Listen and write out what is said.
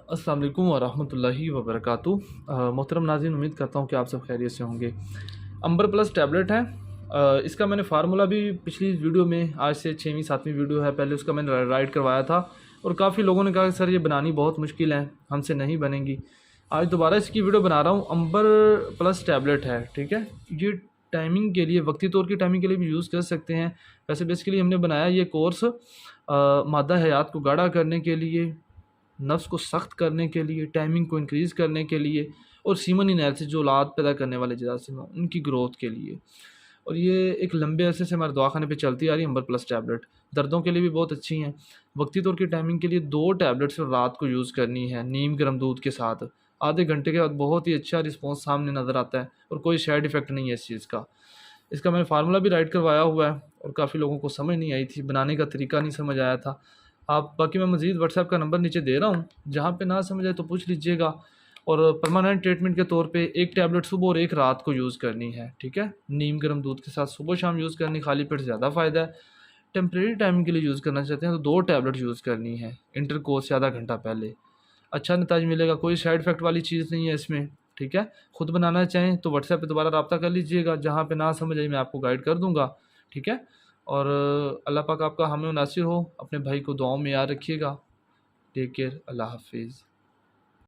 अस्सलाम वालेकुम वरहमतुल्लाहि वबरकातुहू। मोहतरम नाज़रीन, उम्मीद करता हूँ कि आप सब खैरियत से होंगे। अंबर प्लस टैबलेट है। इसका मैंने फार्मूला भी पिछली वीडियो में, आज से 6वीं 7वीं वीडियो है पहले, उसका मैंने राइट करवाया था और काफ़ी लोगों ने कहा कि सर ये बनानी बहुत मुश्किल है, हमसे नहीं बनेगी। आज दोबारा इसकी वीडियो बना रहा हूँ। अंबर प्लस टैबलेट है, ठीक है। ये टाइमिंग के लिए, वक्ती तौर की टाइमिंग के लिए भी यूज़ कर सकते हैं। वैसे बेसिकली हमने बनाया ये कोर्स मादा हयात को गाढ़ा करने के लिए, नफ्स को सख्त करने के लिए, टाइमिंग को इंक्रीज़ करने के लिए, और सीमन एनालिसिस जो औलाद पैदा करने वाले जरासीम हैं उनकी ग्रोथ के लिए। और ये एक लंबे अरसे से हमारे दवाखाने पे चलती आ रही है अंबर प्लस टैबलेट। दर्दों के लिए भी बहुत अच्छी हैं। वक्ती तौर की टाइमिंग के लिए 2 टैबलेट्स रात को यूज़ करनी है नीम गर्म दूध के साथ। आधे घंटे के बाद बहुत ही अच्छा रिस्पॉन्स सामने नज़र आता है और कोई साइड इफ़ेक्ट नहीं है इस चीज़ का। इसका मैंने फार्मूला भी राइट करवाया हुआ है और काफ़ी लोगों को समझ नहीं आई थी, बनाने का तरीका नहीं समझ आया था। आप बाकी मैं मज़ीद व्हाट्सएप का नंबर नीचे दे रहा हूँ, जहाँ पे ना समझ आए तो पूछ लीजिएगा। और परमानेंट ट्रीटमेंट के तौर पे 1 टैबलेट सुबह और 1 रात को यूज़ करनी है, ठीक है। नीम गर्म दूध के साथ सुबह शाम यूज़ करनी, खाली पेट ज़्यादा फ़ायदा है। टेम्परेरी टाइमिंग के लिए यूज़ करना चाहते हैं तो 2 टैबलेट यूज़ करनी है इंटरकोर्स से आधा घंटा पहले। अच्छा नतीजा मिलेगा, कोई साइड इफ़ेक्ट वाली चीज़ नहीं है इसमें, ठीक है। ख़ुद बनाना चाहें तो व्हाट्सएप पे दोबारा रब्ता कर लीजिएगा, जहाँ पे ना समझ आई मैं आपको गाइड कर दूँगा, ठीक है। और अल्लाह पाक आपका हामी और नासिर हो। अपने भाई को दुआओं में याद रखिएगा। टेक केयर, अल्लाह हाफ़िज़।